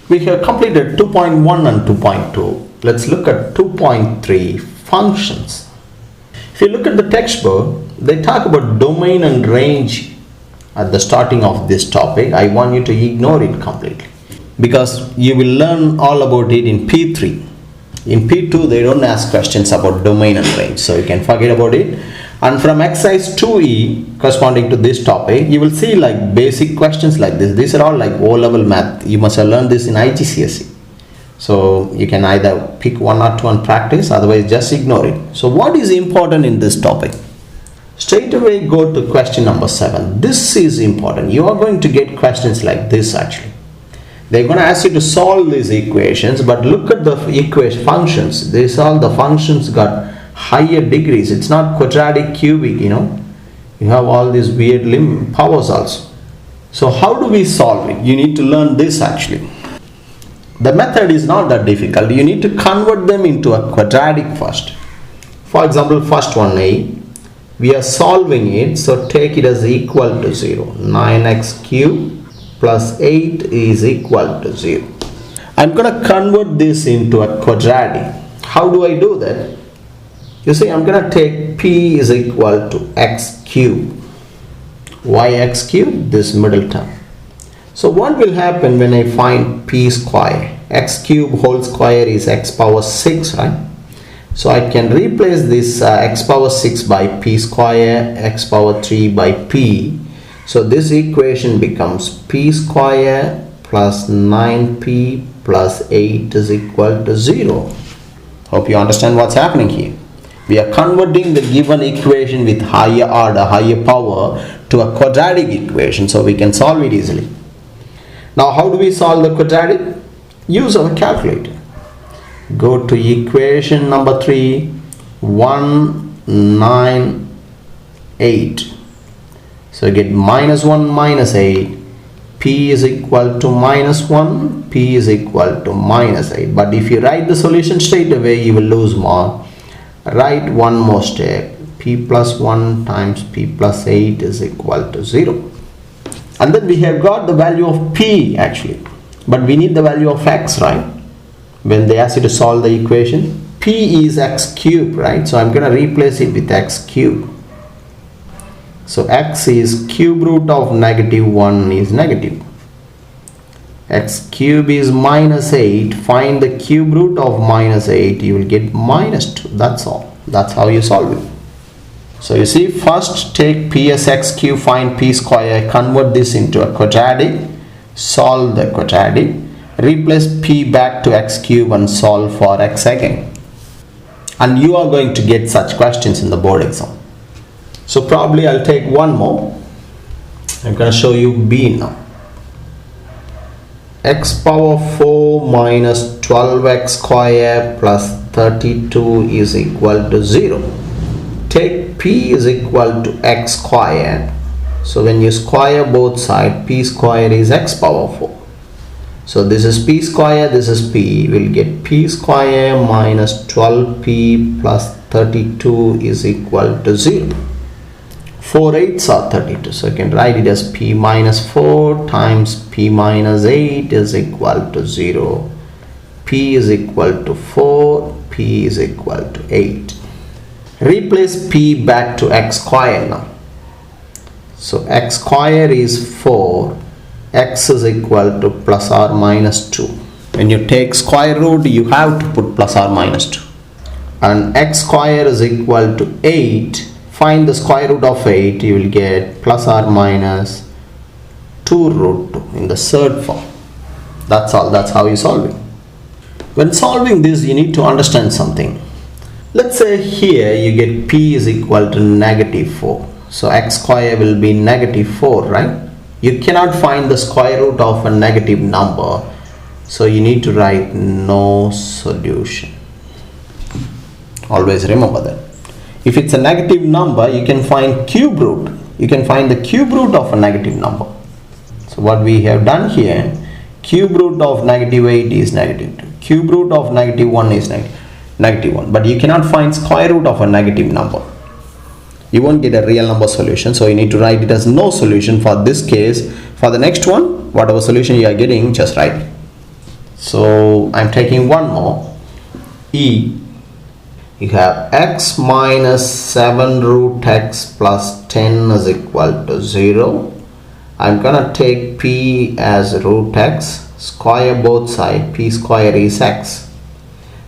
We have completed 2.1 and 2.2. Let's look at 2.3 functions. If you look at the textbook, they talk about domain and range at the starting of this topic. I want you to ignore it completely because you will learn all about it in P3. In P2 they don't ask questions about domain and range, so you can forget about it. And from exercise 2E corresponding to this topic, you will see like basic questions like this. These are all like O-level math. You must have learned this in IGCSE. So you can either pick one or two and practice, otherwise just ignore it. So what is important in this topic? Straight away go to question number 7. This is important. You are going to get questions like this actually. They're going to ask you to solve these equations, but look at the equation functions. These all the functions got higher degrees. It's not quadratic, cubic, you know. You have all these weird powers also. So how do we solve it? You need to learn this actually. The method is not that difficult. You need to convert them into a quadratic first. For example, first one A, we are solving it, so take it as equal to 0. 9x cubed plus 8 is equal to 0. I'm going to convert this into a quadratic. How do I do that? You see, I'm going to take p is equal to x cubed. Why x cubed? This middle term. So what will happen when I find p square? X cubed whole square is x power 6, right? So I can replace this x power 6 by p square, x power 3 by p. So this equation becomes p square plus 9p plus 8 is equal to 0. Hope you understand what's happening here. We are converting the given equation with higher order, higher power to a quadratic equation, so we can solve it easily. Now how do we solve the quadratic? Use our calculator. Go to equation number 3, 1, 9, 8. So get minus 1 minus 8. P is equal to minus 1, P is equal to minus 8. But if you write the solution straight away, you will lose more. Write one more step. P plus 1 times P plus 8 is equal to 0. And then we have got the value of P actually. But we need the value of X, right? When they ask you to solve the equation, P is X cubed, right? So I'm going to replace it with X cubed. So X is cube root of negative 1 is negative. X cube is minus 8. Find the cube root of minus 8. You will get minus 2. That's all. That's how you solve it. So you see, first take P as x cube, find P square, convert this into a quadratic, solve the quadratic, replace P back to x cube and solve for x again. And you are going to get such questions in the board exam. So probably I'll take one more. I'm going to show you B now. X power 4 minus 12x square plus 32 is equal to 0. Take P is equal to x square. So when you square both sides, P square is x power 4. So this is P square, this is P. We'll get P square minus 12P plus 32 is equal to 0. 4 8s are 32. So you can write it as P minus 4 times P minus 8 is equal to 0. P is equal to 4, P is equal to 8. Replace P back to x square now. So x square is 4. X is equal to plus or minus 2. When you take square root, you have to put plus or minus 2. And x square is equal to 8. Find the square root of 8. You will get plus or minus 2 root 2 in the third form. That's all. That's how you solve it. When solving this, you need to understand something. Let's say here you get P is equal to negative 4. So x square will be negative 4, right? You cannot find the square root of a negative number. So you need to write no solution. Always remember that. If it's a negative number, you can find cube root. You can find the cube root of a negative number. So what we have done here, cube root of negative 8 is negative 2. Cube root of negative 1 is negative 1. But you cannot find square root of a negative number. You won't get a real number solution. So you need to write it as no solution for this case. For the next one, whatever solution you are getting, just write. So I'm taking one more. E, you have x minus 7 root x plus 10 is equal to 0. I'm gonna take p as root x, square both sides, p square is x.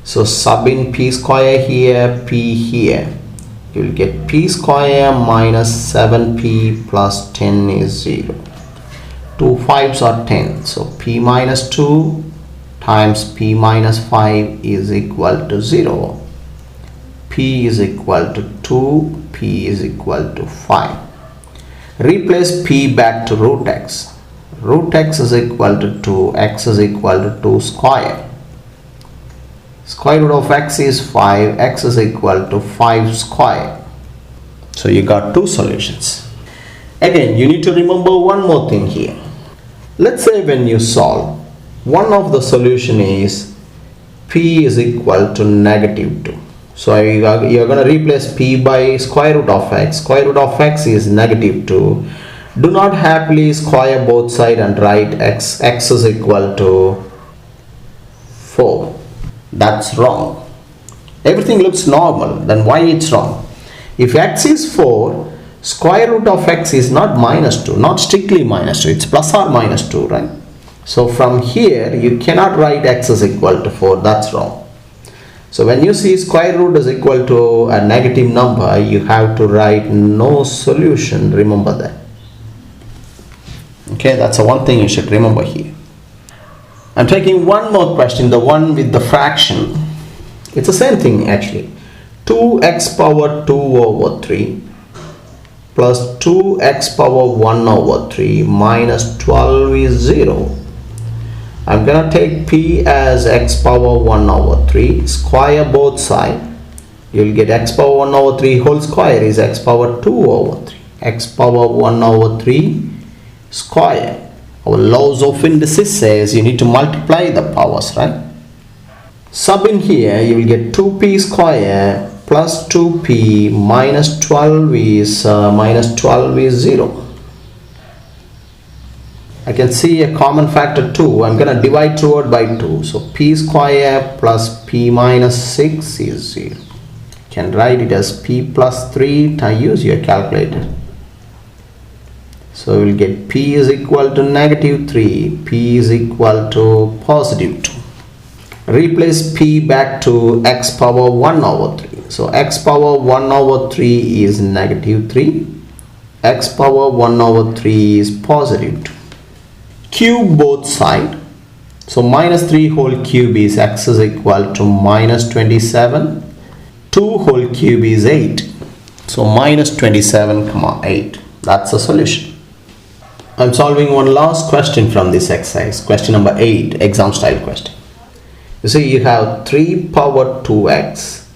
So sub in p square here, p here. You will get p square minus 7p plus 10 is 0. 2 5s are 10. So p minus 2 times p minus 5 is equal to 0. P is equal to 2, p is equal to 5. Replace p back to root x. Root x is equal to 2, x is equal to 2 square. Square root of x is 5, x is equal to 5 square. So you got two solutions. Again, you need to remember one more thing here. Let's say when you solve, one of the solution is p is equal to negative 2. So you're going to replace p by square root of x. Square root of x is negative 2. Do not happily square both sides and write x is equal to 4. That's wrong. Everything looks normal, then why it's wrong? If x is 4, square root of x is not minus 2, not strictly minus 2, it's plus or minus 2, right? So from here you cannot write x is equal to 4, that's wrong. So when you see square root is equal to a negative number, you have to write no solution, remember that. Okay, that's the one thing you should remember here. I'm taking one more question, the one with the fraction. It's the same thing actually. 2x power 2 over 3 plus 2x power 1 over 3 minus 12 is 0. I'm gonna take p as x power 1 over 3, square both sides. You'll get x power 1 over 3 whole square is x power 2 over 3. X power 1 over 3 square. Our laws of indices says you need to multiply the powers, right? Sub in here, you will get 2p square plus 2p minus 12 is 0. I can see a common factor 2. I'm going to divide throughout by 2. So p square plus p minus 6 is 0. You can write it as p plus 3. Use your calculator. So we'll get p is equal to negative 3. P is equal to positive 2. Replace p back to x power 1 over 3. So x power 1 over 3 is negative 3. X power 1 over 3 is positive 2. Cube both sides. So minus 3 whole cube is x is equal to minus 27. 2 whole cube is 8. So minus 27 comma 8. That's the solution. I'm solving one last question from this exercise. Question number 8, exam style question. You see you have 3 power 2x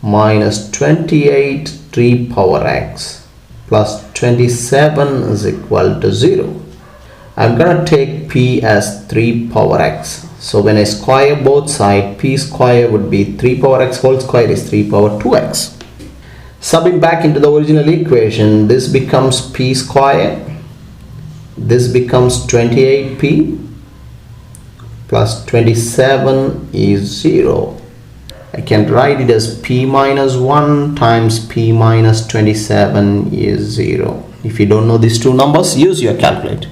minus 28 3 power x plus 27 is equal to 0. I'm going to take p as 3 power x. So when I square both sides, p square would be 3 power x whole square is 3 power 2x. Subbing back into the original equation, this becomes p square. This becomes 28p plus 27 is 0. I can write it as p minus 1 times p minus 27 is 0. If you don't know these two numbers, use your calculator.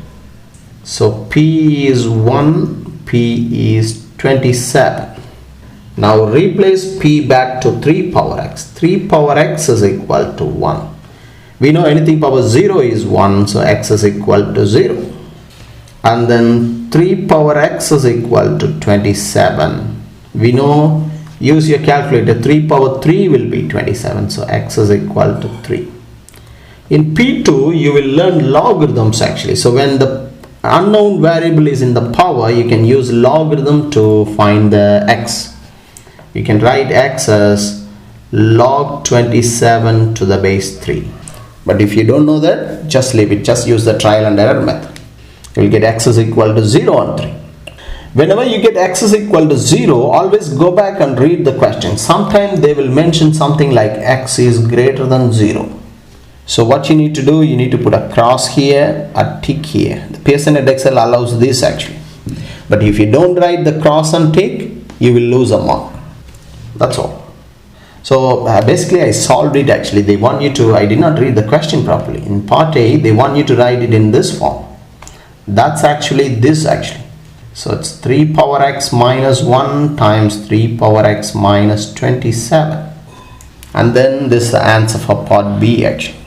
So p is 1, p is 27. Now replace p back to 3 power x. 3 power x is equal to 1. We know anything power 0 is 1, so x is equal to 0. And then 3 power x is equal to 27. We know, use your calculator, 3 power 3 will be 27, so x is equal to 3. In P2, you will learn logarithms actually. So when the unknown variable is in the power, you can use logarithm to find the x. You can write x as log 27 to the base 3. But if you don't know that, just leave it. Just use the trial and error method. You will get x is equal to 0 on 3. Whenever you get x is equal to 0, always go back and read the question. Sometimes they will mention something like x is greater than 0. So what you need to do, you need to put a cross here, a tick here. The Pearson Edexcel allows this actually. But if you don't write the cross and tick, you will lose a mark. That's all. So basically I solved it actually. They want you to, I did not read the question properly. In part A, they want you to write it in this form. That's actually this actually. So it's 3 power x minus 1 times 3 power x minus 27. And then this is the answer for part B actually.